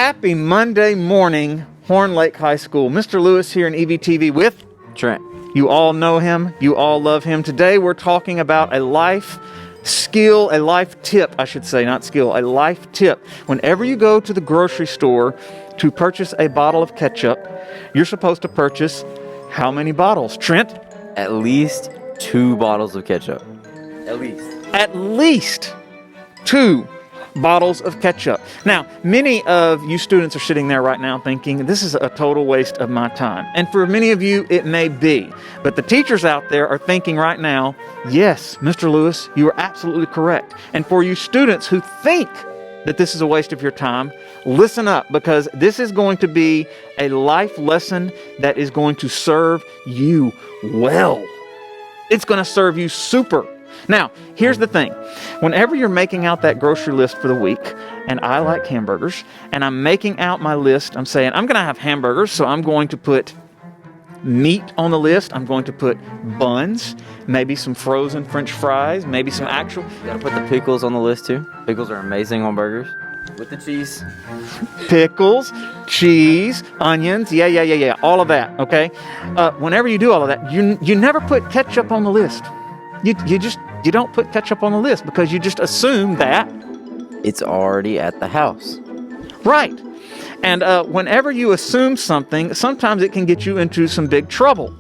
Happy Monday morning, Horn Lake High School. Mr. Lewis here in EVTV with Trent. You all know him. You all love him. Today we're talking about a life skill, a life tip, I should say, not skill, a life tip. Whenever you go to the grocery store to purchase a bottle of ketchup, you're supposed to purchase how many bottles? Trent? At least 2 bottles of ketchup. At least. At least 2 bottles of ketchup. Now, many of you students are sitting there right now thinking, this is a total waste of my time. And for many of you, it may be. But the teachers out there are thinking right now, yes, Mr. Lewis, you are absolutely correct. And for you students who think that this is a waste of your time, listen up, because this is going to be a life lesson that is going to serve you well. It's going to serve you super. Now, here's the thing. Whenever you're making out that grocery list for the week, and I like hamburgers, and I'm making out my list, I'm saying, I'm going to have hamburgers, so I'm going to put meat on the list. I'm going to put buns, maybe some frozen French fries, maybe some actual... You gotta put the pickles on the list too. Pickles are amazing on burgers. With the cheese. Pickles, cheese, onions, yeah, all of that, okay? Whenever you do all of that, you never put ketchup on the list. You don't put ketchup on the list because you just assume that it's already at the house. Right. And whenever you assume something, sometimes it can get you into some big trouble.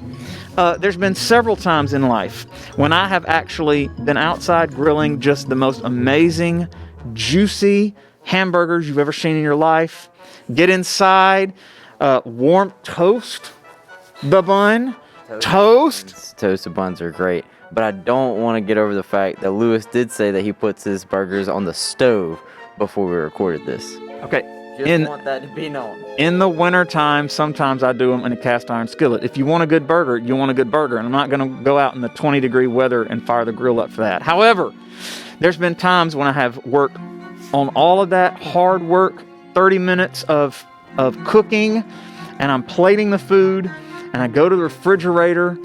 There's been several times in life when I have actually been outside grilling just the most amazing, juicy hamburgers you've ever seen in your life. Get inside, warm toast the bun. Toasted buns are great. But I don't want to get over the fact that Lewis did say that he puts his burgers on the stove before we recorded this. Okay. Just want that to be known. In the wintertime, sometimes I do them in a cast iron skillet. If you want a good burger, you want a good burger. And I'm not going to go out in the 20-degree weather and fire the grill up for that. However, there's been times when I have worked on all of that hard work, 30 minutes of cooking, and I'm plating the food, and I go to the refrigerator.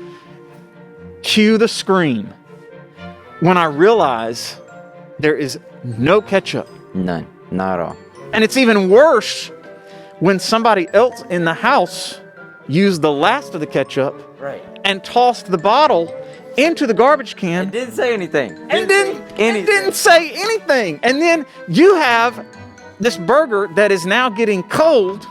Cue the scream when I realize there is no ketchup. None. Not at all. And it's even worse when somebody else in the house used the last of the ketchup and tossed the bottle into the garbage can. And didn't say anything. And didn't say anything. And then you have this burger that is now getting cold,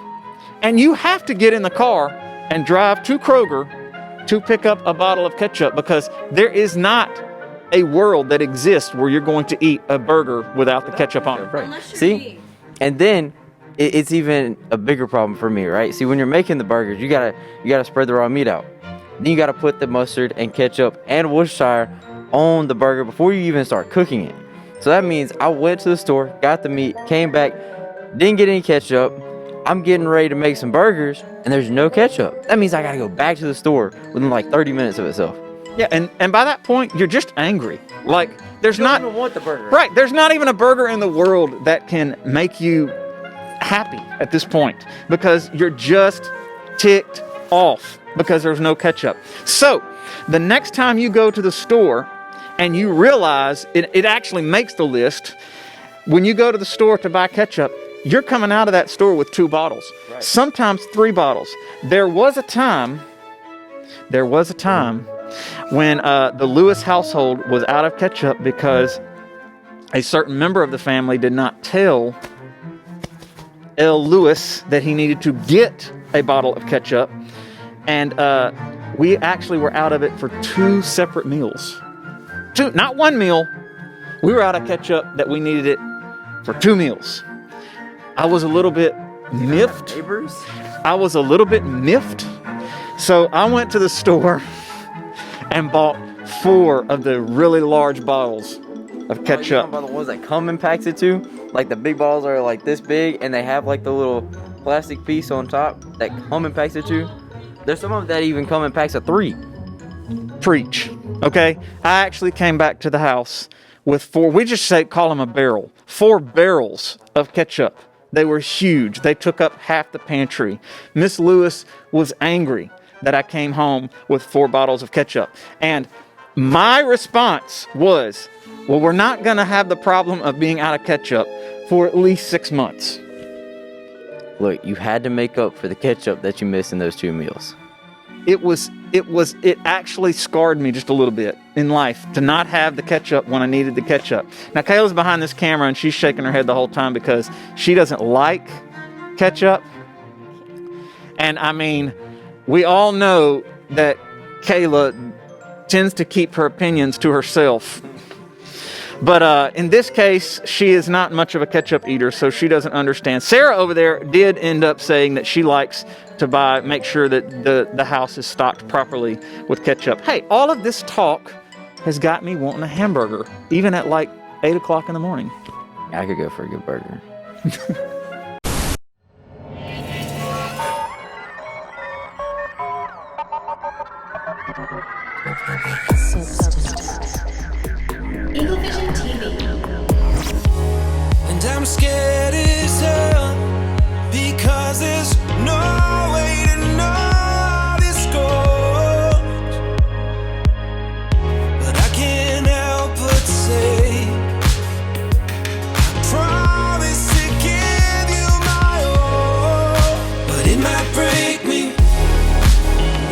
and you have to get in the car and drive to Kroger to pick up a bottle of ketchup, because there is not a world that exists where you're going to eat a burger without the ketchup on it. Right. See? And then it's even a bigger problem for me, right? See, when you're making the burgers, you gotta spread the raw meat out. Then you gotta put the mustard and ketchup and Worcestershire on the burger before you even start cooking it. So that means I went to the store, got the meat, came back, didn't get any ketchup. I'm getting ready to make some burgers, and there's no ketchup. That means I gotta go back to the store within like 30 minutes of itself. Yeah, and by that point, you're just angry. Like, there's You not... don't even want the burger. Right, there's not even a burger in the world that can make you happy at this point, because you're just ticked off because there's no ketchup. So, the next time you go to the store and you realize it actually makes the list, when you go to the store to buy ketchup, you're coming out of that store with 2 bottles, sometimes 3 bottles. There was a time when the Lewis household was out of ketchup because a certain member of the family did not tell L. Lewis that he needed to get a bottle of ketchup. And we actually were out of it for 2 separate meals. 2, not 1 meal. We were out of ketchup that we needed it for 2 meals. I was a little bit miffed. So I went to the store and bought 4 of the really large bottles of ketchup. You know about the ones that come in packs of 2? Like the big bottles are like this big, and they have like the little plastic piece on top that come in packs of 2. There's some of them that even come in packs of 3. Preach. Okay? I actually came back to the house with 4, we just call them a barrel, 4 barrels of ketchup. They were huge. They took up half the pantry. Miss Lewis was angry that I came home with 4 bottles of ketchup. And my response was, well, we're not going to have the problem of being out of ketchup for at least 6 months. Look, you had to make up for the ketchup that you missed in those 2 meals. It actually scarred me just a little bit in life to not have the ketchup when I needed the ketchup. Now, Kayla's behind this camera and she's shaking her head the whole time because she doesn't like ketchup. And I mean, we all know that Kayla tends to keep her opinions to herself. But in this case, she is not much of a ketchup eater, so she doesn't understand. Sarah over there did end up saying that she likes to make sure that the house is stocked properly with ketchup. Hey, all of this talk has got me wanting a hamburger, even at like 8 o'clock in the morning. I could go for a good burger. Eagle Vision TV. And I'm scared as hell because there's no way to know how this goes. But I can't help but say, I promise to give you my all. But it might break me.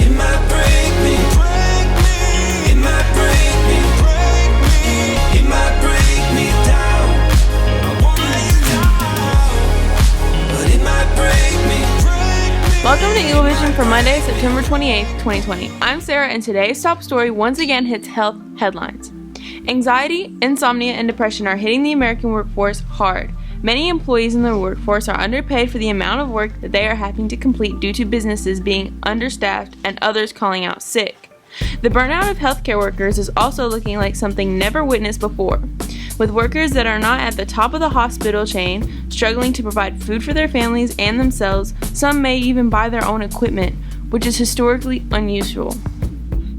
It might break me. Break me. It might break me. Break me. It might break me down. I won't let you down. But it might break me. Break me. Welcome to Eagle Vision for Monday, September 28th, 2020. I'm Sarah, and today's top story once again hits health headlines. Anxiety, insomnia, and depression are hitting the American workforce hard. Many employees in the workforce are underpaid for the amount of work that they are having to complete due to businesses being understaffed and others calling out sick. The burnout of healthcare workers is also looking like something never witnessed before, with workers that are not at the top of the hospital chain struggling to provide food for their families and themselves. Some may even buy their own equipment, which is historically unusual.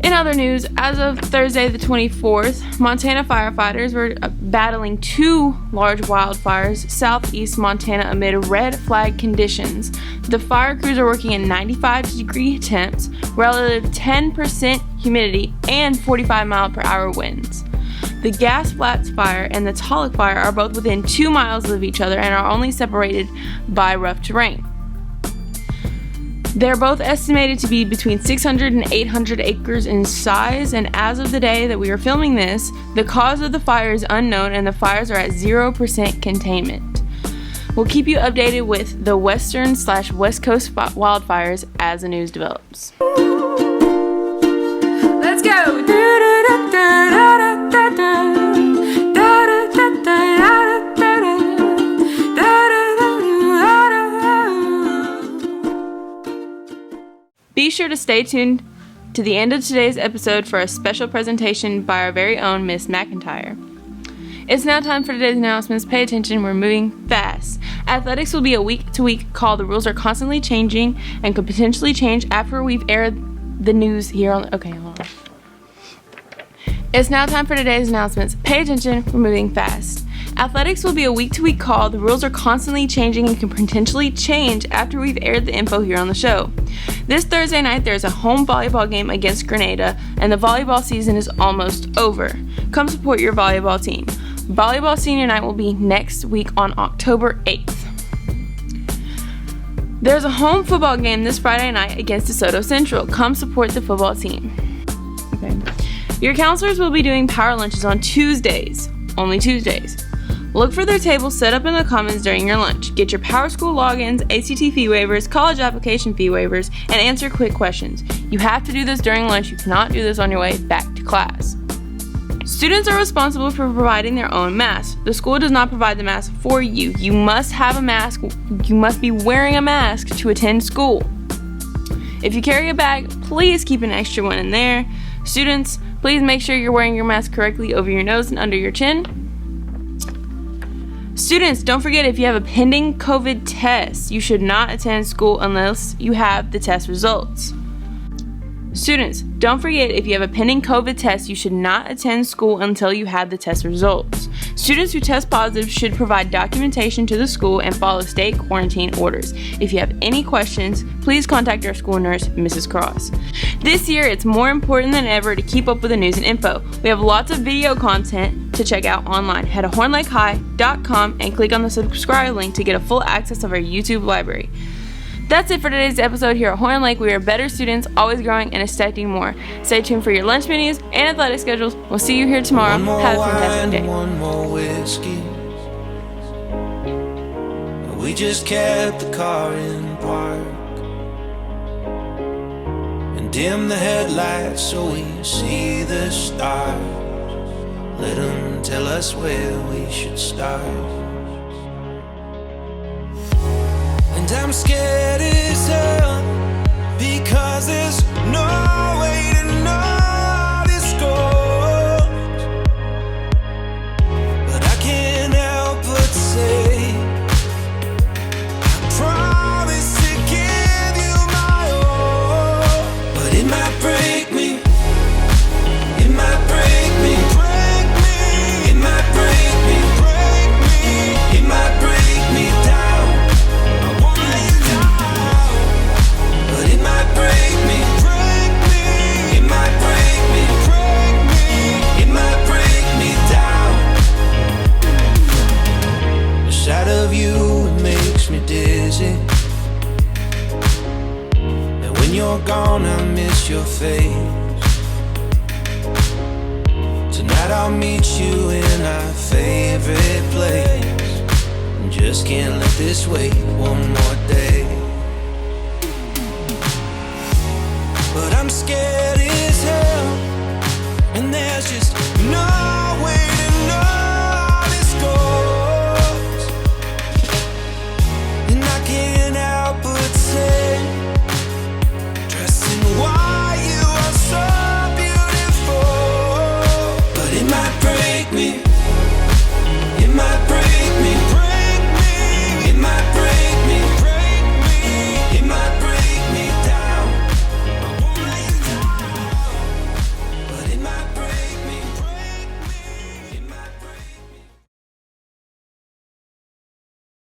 In other news, as of Thursday the 24th, Montana firefighters were battling 2 large wildfires southeast Montana amid red flag conditions. The fire crews are working at 95-degree temps, relative 10% humidity, and 45-mile-per-hour winds. The Gas Flats Fire and the Tulloch Fire are both within 2 miles of each other and are only separated by rough terrain. They're both estimated to be between 600 and 800 acres in size, and as of the day that we are filming this, the cause of the fire is unknown and the fires are at 0% containment. We'll keep you updated with the western/west coast wildfires as the news develops. Let's go. Be sure to stay tuned to the end of today's episode for a special presentation by our very own Miss McIntyre. It's now time for today's announcements. Pay attention, we're moving fast. Athletics will be a week-to-week call. The rules are constantly changing and could potentially change after we've aired the news here on... Okay, hold on. It's now time for today's announcements. Pay attention, we're moving fast. Athletics will be a week-to-week call. The rules are constantly changing and can potentially change after we've aired the info here on the show. This Thursday night, there's a home volleyball game against Grenada, and the volleyball season is almost over. Come support your volleyball team. Volleyball senior night will be next week on October 8th. There's a home football game this Friday night against DeSoto Central. Come support the football team. Okay. Your counselors will be doing power lunches on Tuesdays. Only Tuesdays. Look for their tables set up in the commons during your lunch. Get your Power School logins, ACT fee waivers, college application fee waivers, and answer quick questions. You have to do this during lunch. You cannot do this on your way back to class. Students are responsible for providing their own mask. The school does not provide the mask for you. You must have a mask. You must be wearing a mask to attend school. If you carry a bag, please keep an extra one in there. Students, please make sure you're wearing your mask correctly over your nose and under your chin. Students, don't forget, if you have a pending COVID test, you should not attend school unless you have the test results. Students, don't forget, if you have a pending COVID test, you should not attend school until you have the test results. Students who test positive should provide documentation to the school and follow state quarantine orders. If you have any questions, please contact your school nurse, Mrs. Cross. This year, it's more important than ever to keep up with the news and info. We have lots of video content to check out online. Head to hornlakehigh.com and click on the subscribe link to get a full access of our YouTube library. That's it for today's episode here at Horn Lake. We are better students, always growing and expecting more. Stay tuned for your lunch menus and athletic schedules. We'll see you here tomorrow. One more Have a fantastic day. wine, one more whiskey. We just kept the car in park and dim the headlights so we see the stars. Let them tell us where we should start. And I'm scared as hell because there's no way to know how this goes. But I can't help but say I promise to give you my all. But it might break me. It might break me. Break me. It might break me. Break me. It might break me down. Break me, it might break me, it might break me down. The sight of you, it makes me dizzy. And when you're gone, I miss your face. Tonight I'll meet you in our favorite place. And just can't let this wait one more day. But I'm scared as hell, and there's just